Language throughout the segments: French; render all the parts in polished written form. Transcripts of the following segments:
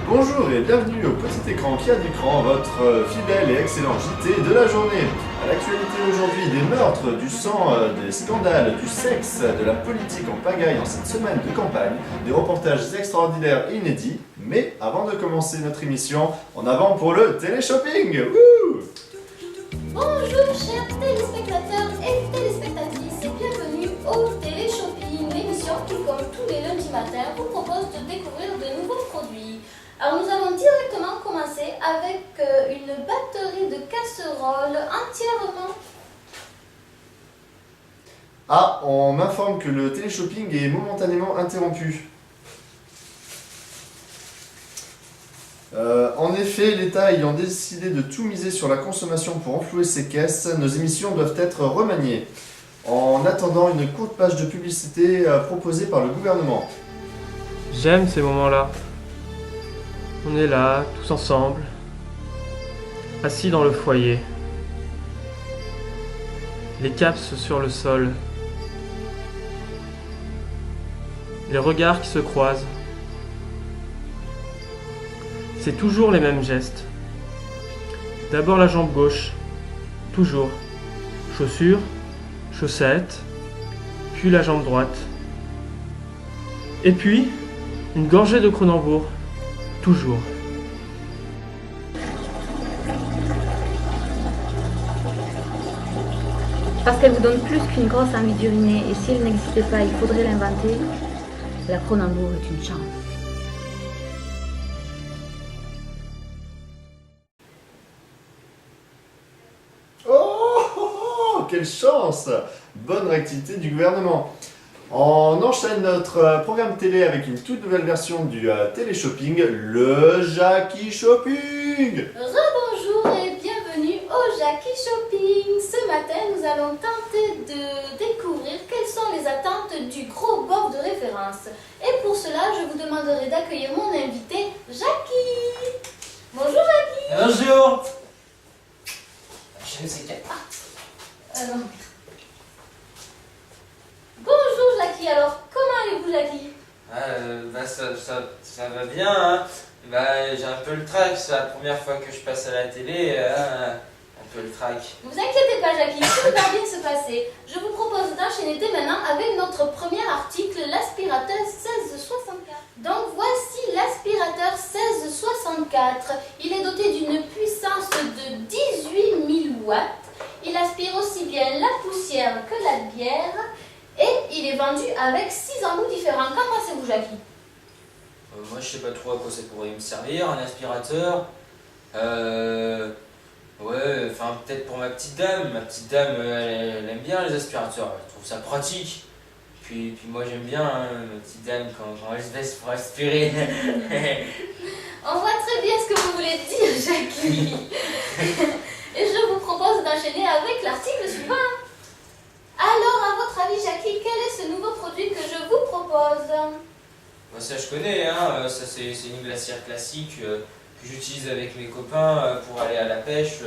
Bonjour et bienvenue au petit écran qui a d'écran, votre fidèle et excellent JT de la journée. À l'actualité aujourd'hui, des meurtres, du sang, des scandales, du sexe, de la politique en pagaille en cette semaine de campagne, des reportages extraordinaires et inédits. Mais avant de commencer notre émission, en avant pour le téléshopping. Wouh! Bonjour chers téléspectateurs et téléspectatrices et bienvenue au Téléshopping, l'émission qui, comme tous les lundis matins, vous propose de découvrir de nouveaux produits. Alors nous allons directement commencer avec une batterie de casseroles entièrement... Ah, on m'informe que le téléshopping est momentanément interrompu. En effet, l'État ayant décidé de tout miser sur la consommation pour enflouer ses caisses, nos émissions doivent être remaniées. En attendant une courte page de publicité proposée par le gouvernement. J'aime ces moments-là. On est là, tous ensemble, assis dans le foyer. Les capses sur le sol. Les regards qui se croisent. C'est toujours les mêmes gestes. D'abord la jambe gauche, toujours. Chaussures, chaussettes, puis la jambe droite. Et puis, une gorgée de Cronenbourg, toujours. Parce qu'elle vous donne plus qu'une grosse envie d'uriner, et si elle n'existait pas, il faudrait l'inventer. La Cronenbourg est une chance. Quelle chance! Bonne réactivité du gouvernement. On enchaîne notre programme télé avec une toute nouvelle version du téléshopping, le Jackie Shopping. Rebonjour et bienvenue au Jackie Shopping. Ce matin, nous allons tenter de découvrir quelles sont les attentes du gros bof de référence. Et pour cela, je vous demanderai d'accueillir mon invité, Jackie. Bonjour Jackie. Bonjour. Je ne sais quelle part. Bonjour Jackie, alors comment allez-vous Jackie? Ça va bien, hein. J'ai un peu le trac, c'est la première fois que je passe à la télé, un peu le trac. Ne vous inquiétez pas Jackie, tout va bien se passer. Je vous propose d'enchaîner dès maintenant avec notre premier article, l'aspirateur 1664. Donc voici l'aspirateur 1664. Il est doté d'une puissance de 18 000 watts. Il aspire aussi bien la poussière que la bière et il est vendu avec 6 embouts différents. Qu'en pensez-vous, Jackie? Moi, je sais pas trop à quoi ça pourrait me servir, un aspirateur. Ouais, enfin, peut-être pour ma petite dame. Ma petite dame, elle aime bien les aspirateurs, elle trouve ça pratique. Puis moi, j'aime bien, hein, ma petite dame, quand elle se baisse pour aspirer. On voit très bien ce que vous voulez dire, Jackie. Et je vous propose d'enchaîner avec l'article suivant. Alors, à votre avis, Jackie, quel est ce nouveau produit que je vous propose? Moi, ça, je connais, hein. Ça, c'est une glacière classique que j'utilise avec mes copains pour aller à la pêche.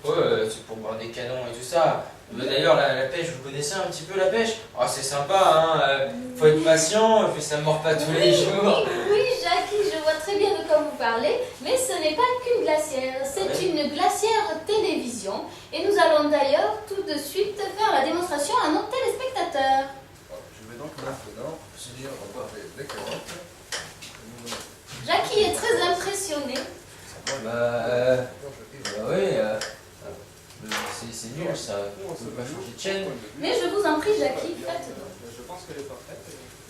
Ouais, c'est pour boire des canons et tout ça. D'ailleurs, la pêche, vous connaissez un petit peu la pêche? Oh, c'est sympa, hein. Faut être patient, puis ça ne mord pas tous les jours. Oui, Jackie, je vois très bien de quoi vous parlez, mais ce n'est pas qu'une glacière, c'est une glacière télévision. Et nous allons d'ailleurs tout de suite faire la démonstration à nos téléspectateurs. Je vais donc maintenant procéder à voir l'écran. Jackie est très impressionné. Oui, c'est nul ça. On peut pas changer de chaîne. Mais je vous en prie, Jackie, faites donc. Je pense qu'elle est parfaite.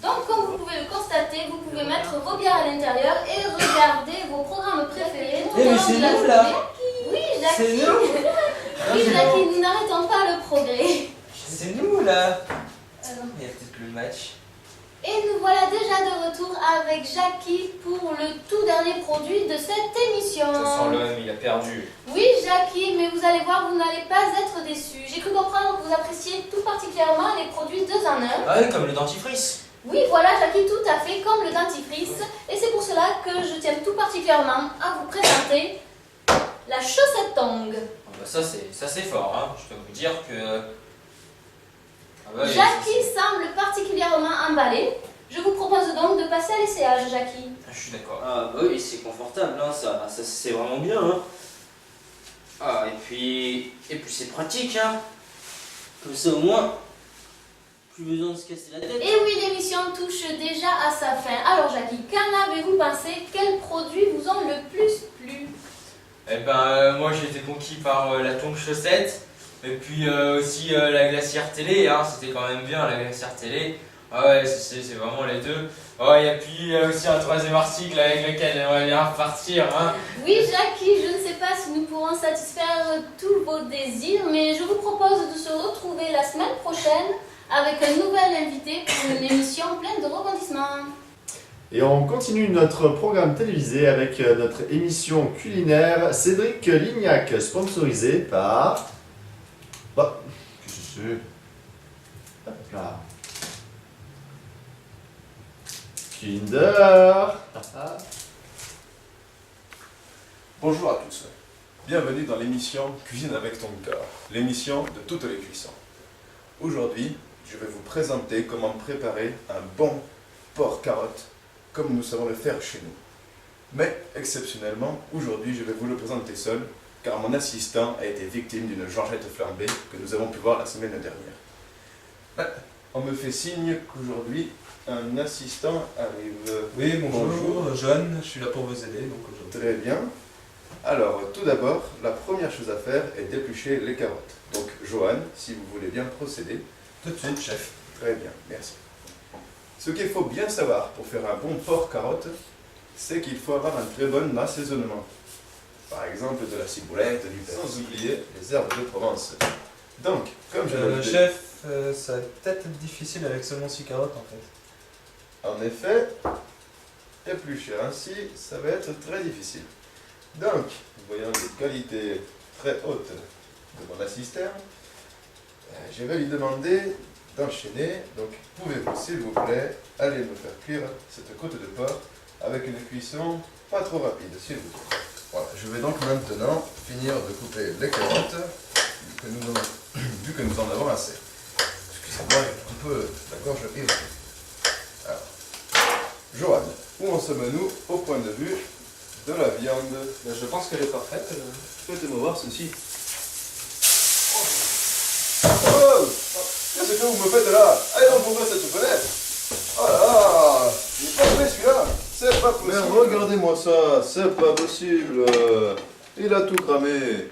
Donc, comme vous pouvez le constater, vous pouvez mettre vos bières à l'intérieur et regarder vos programmes préférés. Eh mais c'est nous là. Oui, Jackie. C'est nous. Oui, Jackie, nous n'arrêtons pas le progrès. C'est nous là. Alors. Il y a peut-être le match. Et nous voilà déjà de retour avec Jackie pour le tout dernier produit de cette émission. Ça sent l'homme, il a perdu. Oui, Jackie, mais vous allez voir, vous n'allez pas être déçus. J'ai cru comprendre que vous appréciez tout particulièrement les produits 2 en 1. Ah oui, comme le dentifrice. Oui, voilà, Jackie, tout à fait, comme le dentifrice. Et c'est pour cela que je tiens tout particulièrement à vous présenter la chaussette tongue. Ah bah ça c'est fort, hein. Je peux vous dire que... Ah bah oui, Jackie ça, semble particulièrement emballé. Je vous propose donc de passer à l'essayage, Jackie. je suis d'accord. Ah bah oui, c'est confortable, hein, ça c'est vraiment bien. Hein. Ah, et puis c'est pratique, hein. Comme ça au moins, plus besoin de se casser la tête. Et oui, l'émission touche déjà à sa fin. Alors Jackie, qu'en avez-vous pensé? Quels produits vous ont le plus plu? Eh ben, moi j'ai été conquis par la tongue chaussette, et puis aussi la glacière télé, hein, c'était quand même bien la glacière télé. Ah ouais, c'est vraiment les deux. Oh, et puis il y a aussi un troisième article avec lequel j'aimerais bien repartir. Hein. Oui, Jackie, je ne sais pas si nous pourrons satisfaire tous vos désirs, mais je vous propose de se retrouver la semaine prochaine avec un nouvel invité pour une émission pleine de rebondissements. Et on continue notre programme télévisé avec notre émission culinaire Cédric Lignac, sponsorisé par... Bah, qu'est-ce que c'est? Hop là. Kinder. Bonjour à tous. Bienvenue dans l'émission Cuisine avec ton cœur, l'émission de toutes les cuissons. Aujourd'hui, je vais vous présenter comment préparer un bon porc-carotte comme nous savons le faire chez nous. Mais exceptionnellement, aujourd'hui, je vais vous le présenter seul car mon assistant a été victime d'une georgette flambée que nous avons pu voir la semaine dernière. On me fait signe qu'aujourd'hui, un assistant arrive. Oui, bonjour, John, je suis là pour vous aider donc aujourd'hui. Très bien. Alors, tout d'abord, la première chose à faire est d'éplucher les carottes. Donc, Johan, si vous voulez bien procéder. Tout de suite, chef. Très bien, merci. Ce qu'il faut bien savoir pour faire un bon porc-carotte, c'est qu'il faut avoir un très bon assaisonnement. Par exemple, de la ciboulette, du persil, sans oublier les herbes de Provence. Donc, comme je l'ai dit... Chef, ça va peut-être être difficile avec seulement 6 carottes en fait. En effet, éplucher ainsi, ça va être très difficile. Donc, voyant les qualités très hautes de mon assistant, je vais lui demander d'enchaîner. Donc, pouvez-vous, s'il vous plaît, aller me faire cuire cette côte de porc avec une cuisson pas trop rapide, s'il vous plaît. Voilà, je vais donc maintenant finir de couper les carottes, vu que nous en avons assez. Excusez-moi, j'ai un peu la gorge irritée. Alors, Johan, où en sommes-nous au point de vue de la viande? Je pense qu'elle est parfaite. Faites-moi voir ceci. Oh! Qu'est-ce que vous me faites là? Allez donc ouvrir cette fenêtre! Oh là là! Il est pas fait celui-là! C'est pas possible! Mais regardez-moi ça, c'est pas possible! Il a tout cramé!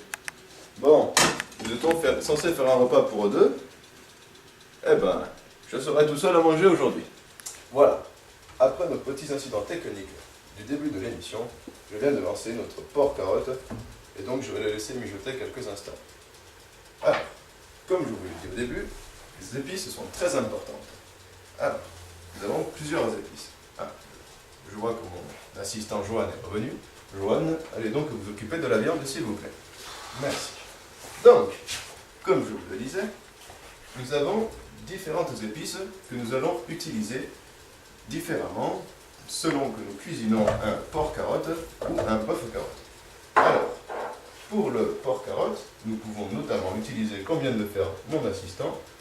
Bon, nous étions censés faire un repas pour deux. Eh ben, je serai tout seul à manger aujourd'hui. Voilà. Après nos petits incidents techniques du début de l'émission, je viens de lancer notre porc-carotte et donc je vais le laisser mijoter quelques instants. Alors, comme je vous l'ai dit au début, les épices sont très importantes. Alors, nous avons plusieurs épices. Ah, je vois que mon assistant Johan est revenu. Johan, allez donc vous occuper de la viande, s'il vous plaît. Merci. Donc, comme je vous le disais, nous avons différentes épices que nous allons utiliser différemment selon que nous cuisinons un porc-carotte ou un bœuf-carotte. Alors, pour le porc-carotte, nous pouvons notamment utiliser, comme vient de le faire mon assistant,